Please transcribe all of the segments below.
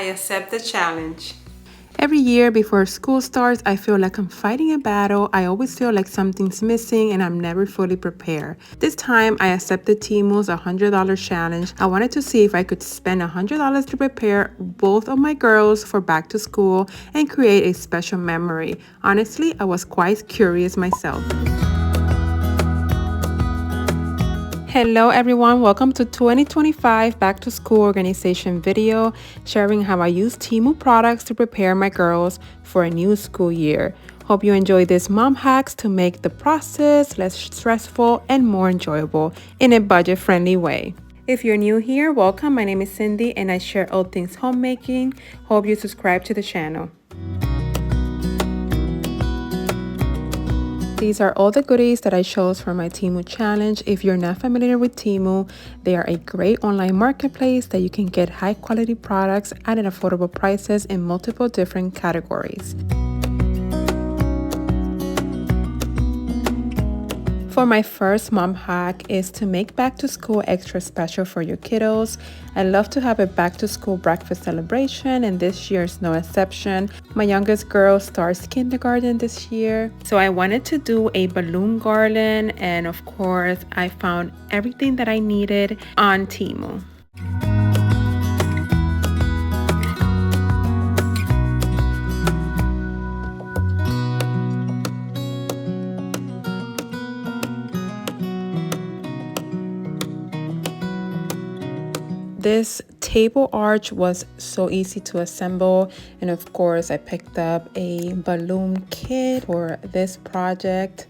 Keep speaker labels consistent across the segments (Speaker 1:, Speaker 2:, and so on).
Speaker 1: I accept the challenge.
Speaker 2: Every year before school starts, I feel like I'm fighting a battle. I always feel like something's missing and I'm never fully prepared. This time, I accepted Timu's $100 challenge. I wanted to see if I could spend $100 to prepare both of my girls for back to school and create a special memory. Honestly, I was quite curious myself. Hello everyone, welcome to 2025 Back to School Organization video, sharing how I use Temu products to prepare my girls for a new school year. Hope you enjoy these mom hacks to make the process less stressful and more enjoyable in a budget-friendly way. If you're new here, welcome. My name is Cindy and I share all things homemaking. Hope you subscribe to the channel. These are all the goodies that I chose for my Temu challenge. If you're not familiar with Temu, they are a great online marketplace that you can get high quality products at an affordable prices in multiple different categories. For my first mom hack is to make back to school extra special for your kiddos. I love to have a back to school breakfast celebration and this year is no exception. My youngest girl starts kindergarten this year, so I wanted to do a balloon garland, and of course I found everything that I needed on Temu. This table arch was so easy to assemble, and of course I picked up a balloon kit for this project.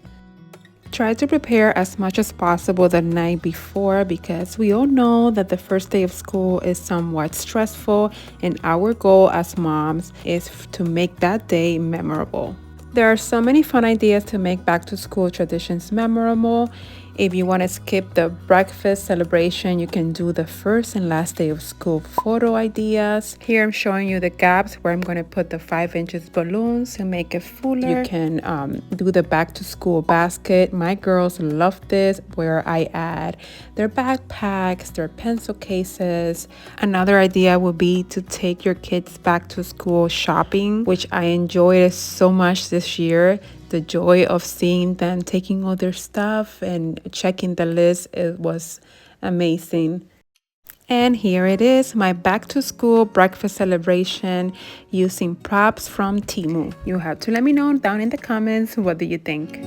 Speaker 2: Try to prepare as much as possible the night before because we all know that the first day of school is somewhat stressful, and our goal as moms is to make that day memorable. There are so many fun ideas to make back to school traditions memorable. If you want to skip the breakfast celebration, you can do the first and last day of school photo ideas. Here I'm showing you the gaps where I'm going to put the 5 inches balloons to make it fuller. You can do the back to school basket. My girls love this, where I add their backpacks, their pencil cases. Another idea would be to take your kids back to school shopping, which I enjoyed so much this year. The joy of seeing them taking all their stuff and checking the list, it was amazing. And here it is, my back to school breakfast celebration using props from Temu. You have to let me know down in the comments, what do you think?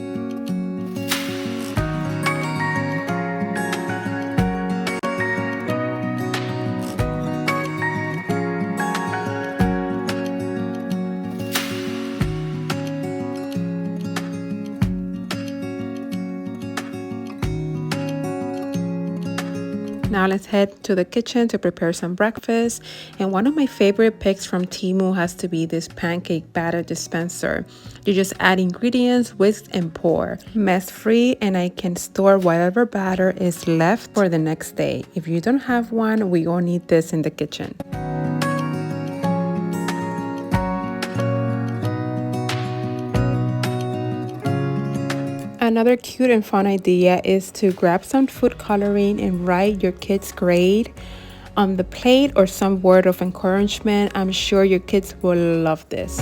Speaker 2: Now let's head to the kitchen to prepare some breakfast. And one of my favorite picks from Temu has to be this pancake batter dispenser. You just add ingredients, whisk and pour. Mess free, and I can store whatever batter is left for the next day. If you don't have one, we all need this in the kitchen. Another cute and fun idea is to grab some food coloring and write your kids' grade on the plate or some word of encouragement. I'm sure your kids will love this.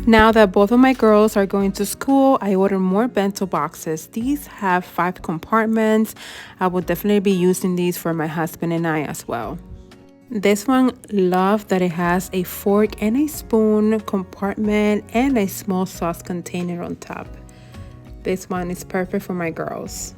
Speaker 2: Now that both of my girls are going to school, I ordered more bento boxes. These have 5 compartments. I will definitely be using these for my husband and I as well. This one, love that it has a fork and a spoon compartment and a small sauce container on top. This one is perfect for my girls.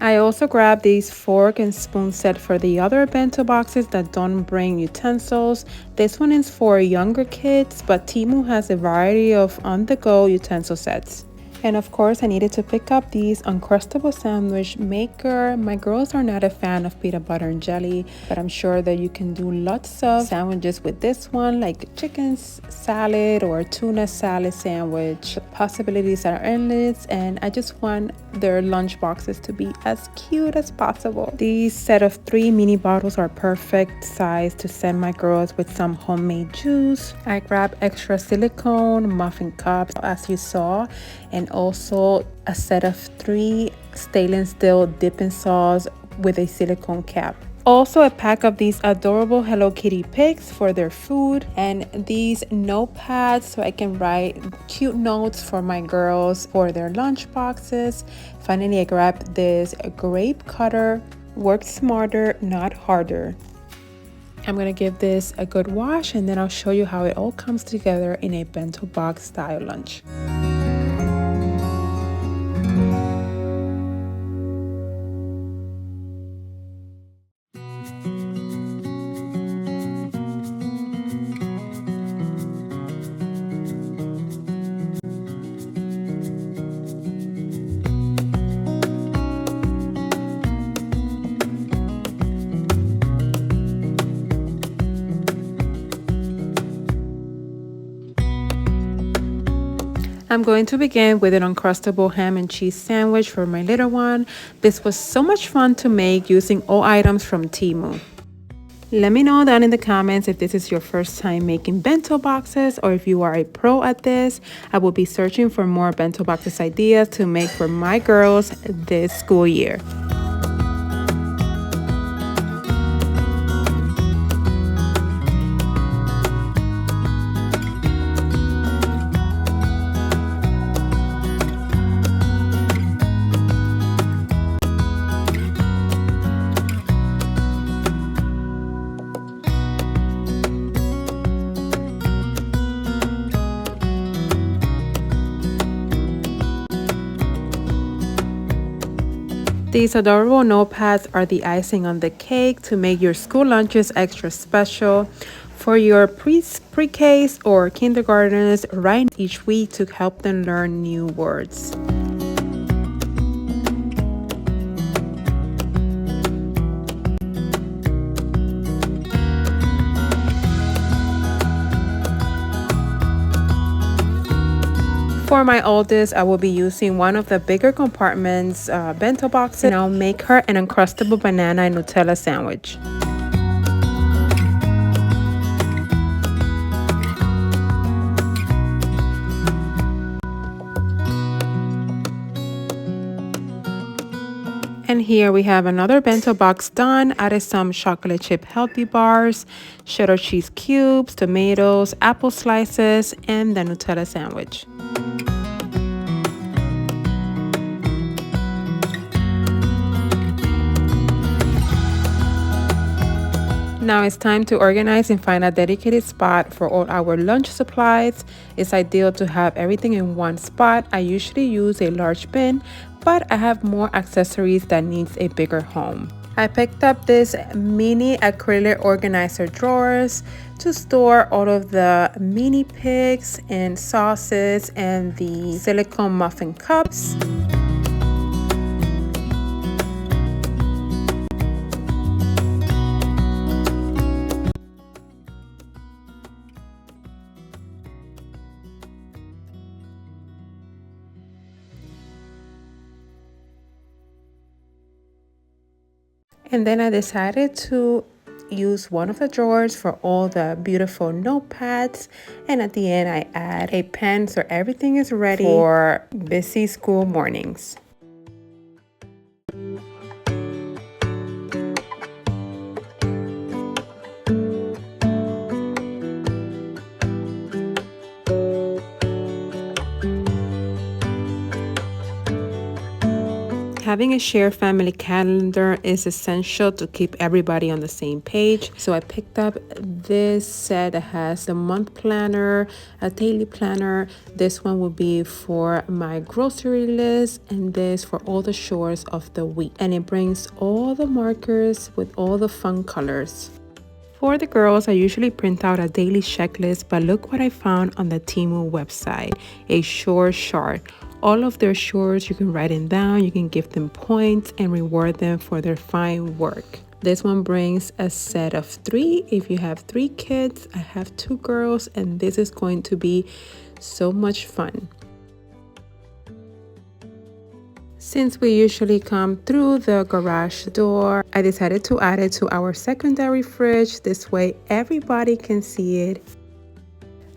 Speaker 2: I also grabbed these fork and spoon set for the other bento boxes that don't bring utensils. This one is for younger kids, but Temu has a variety of on-the-go utensil sets. And of course, I needed to pick up these Uncrustable sandwich maker. My girls are not a fan of peanut butter and jelly, but I'm sure that you can do lots of sandwiches with this one, like chicken salad or tuna salad sandwich. The possibilities are endless, and I just want their lunch boxes to be as cute as possible. These set of 3 mini bottles are perfect size to send my girls with some homemade juice. I grabbed extra silicone muffin cups, as you saw, and also a set of 3 stainless steel dipping sauce with a silicone cap. Also a pack of these adorable Hello Kitty pigs for their food, and these notepads so I can write cute notes for my girls for their lunch boxes. Finally, I grabbed this grape cutter. Work smarter, not harder. I'm gonna give this a good wash, and then I'll show you how it all comes together in a bento box style lunch. I'm going to begin with an Uncrustable ham and cheese sandwich for my little one. This was so much fun to make using all items from Temu. Let me know down in the comments if this is your first time making bento boxes or if you are a pro at this. I will be searching for more bento boxes ideas to make for my girls this school year. These adorable notepads are the icing on the cake to make your school lunches extra special. For your pre-Ks or kindergartners, write each week to help them learn new words. For my oldest, I will be using one of the bigger compartments bento boxes, and I'll make her an Uncrustable banana and Nutella sandwich. And here we have another bento box done. Added some chocolate chip healthy bars, cheddar cheese cubes, tomatoes, apple slices, and the Nutella sandwich. Now it's time to organize and find a dedicated spot for all our lunch supplies. It's ideal to have everything in one spot. I usually use a large bin, but I have more accessories that needs a bigger home. I picked up this mini acrylic organizer drawers to store all of the mini pigs and sauces and the silicone muffin cups. And then I decided to use one of the drawers for all the beautiful notepads. And at the end, I add a pen so everything is ready for busy school mornings. Having a shared family calendar is essential to keep everybody on the same page. So I picked up this set that has the month planner, a daily planner. This one will be for my grocery list, and this for all the chores of the week. And it brings all the markers with all the fun colors. For the girls, I usually print out a daily checklist, but look what I found on the Temu website, a chore chart. All of their shorts, you can write them down, you can give them points and reward them for their fine work. This one brings a set of 3. If you have 3 kids, I have 2 girls, and this is going to be so much fun. Since we usually come through the garage door, I decided to add it to our secondary fridge. This way everybody can see it.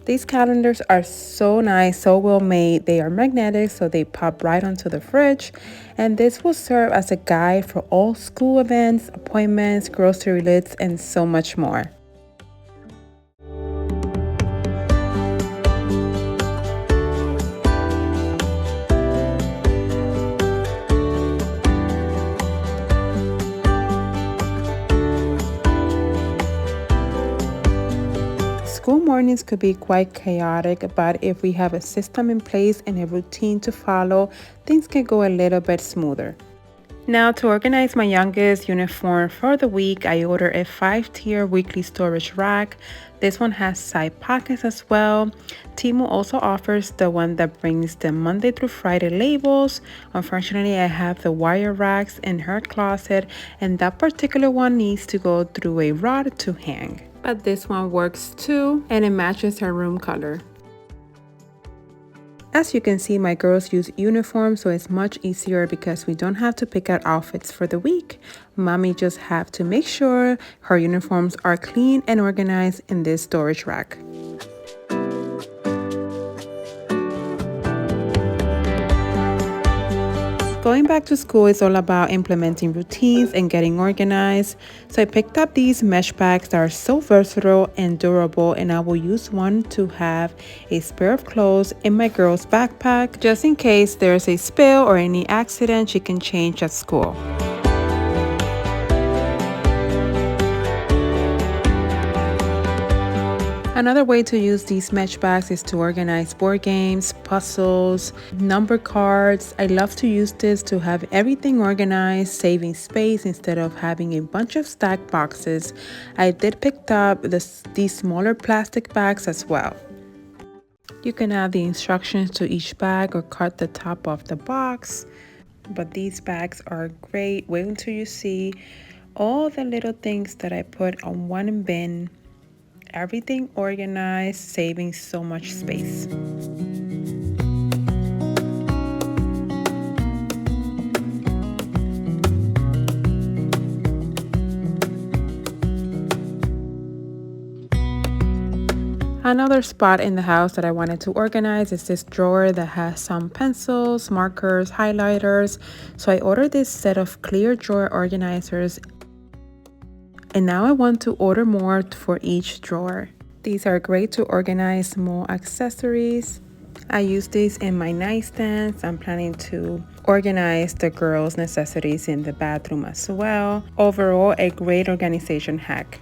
Speaker 2: These calendars are so nice, so well made. They are magnetic, so they pop right onto the fridge. And this will serve as a guide for all school events, appointments, grocery lists, and so much more. School mornings could be quite chaotic, but if we have a system in place and a routine to follow, things can go a little bit smoother. Now, to organize my youngest uniform for the week, I ordered a 5-tier weekly storage rack. This one has side pockets as well. Temu also offers the one that brings the Monday through Friday labels. Unfortunately, I have the wire racks in her closet, and that particular one needs to go through a rod to hang. But this one works too, and it matches her room color. As you can see, my girls use uniforms, so it's much easier because we don't have to pick out outfits for the week. Mommy just have to make sure her uniforms are clean and organized in this storage rack. Going back to school is all about implementing routines and getting organized. So I picked up these mesh bags that are so versatile and durable, and I will use one to have a spare of clothes in my girl's backpack, just in case there's a spill or any accident she can change at school. Another way to use these mesh bags is to organize board games, puzzles, number cards. I love to use this to have everything organized, saving space instead of having a bunch of stacked boxes. I did pick up these smaller plastic bags as well. You can add the instructions to each bag or cut the top off the box. But these bags are great. Wait until you see all the little things that I put on one bin. Everything organized, saving so much space. Another spot in the house that I wanted to organize is this drawer that has some pencils, markers, highlighters. So I ordered this set of clear drawer organizers, and now I want to order more for each drawer. These are great to organize small accessories. I use these in my nightstands. I'm planning to organize the girls' necessities in the bathroom as well. Overall, a great organization hack.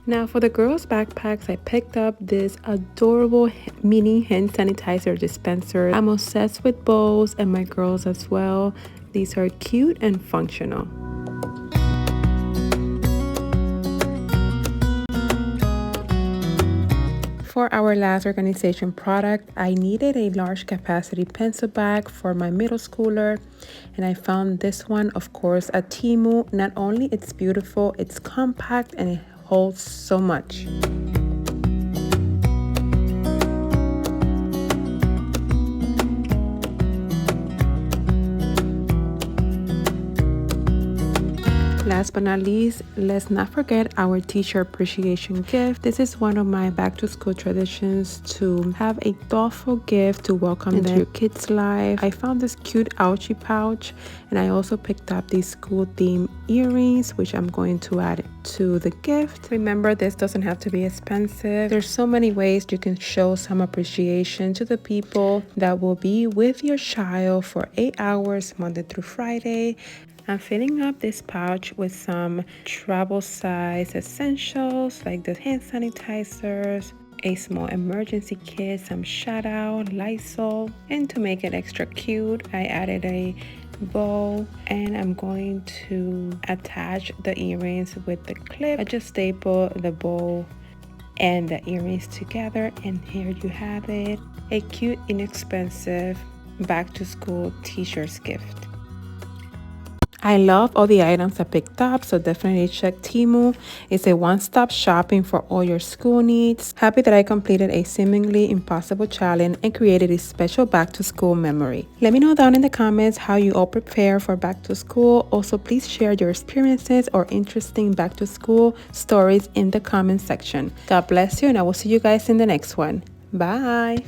Speaker 2: Now for the girls' backpacks, I picked up this adorable mini hand sanitizer dispenser. I'm obsessed with bowls and my girls as well. These are cute and functional. For our last organization product, I needed a large capacity pencil bag for my middle schooler, and I found this one, of course, at Temu. Not only it's beautiful, it's compact and it holds so much. Last but not least, let's not forget our teacher appreciation gift. This is one of my back to school traditions, to have a thoughtful gift to welcome into your kids' life. I found this cute ouchie pouch, and I also picked up these school theme earrings, which I'm going to add to the gift. Remember, this doesn't have to be expensive. There's so many ways you can show some appreciation to the people that will be with your child for 8 hours, Monday through Friday. I'm filling up this pouch with some travel size essentials like the hand sanitizers, a small emergency kit, some Shadow, Lysol, and to make it extra cute, I added a bow, and I'm going to attach the earrings with the clip. I just staple the bow and the earrings together, and here you have it, a cute, inexpensive back to school teacher's gift. I love all the items I picked up, so definitely check Temu. It's a one-stop shopping for all your school needs. Happy that I completed a seemingly impossible challenge and created a special back-to-school memory. Let me know down in the comments how you all prepare for back to school. Also, please share your experiences or interesting back-to-school stories in the comment section. God bless you, and I will see you guys in the next one. Bye!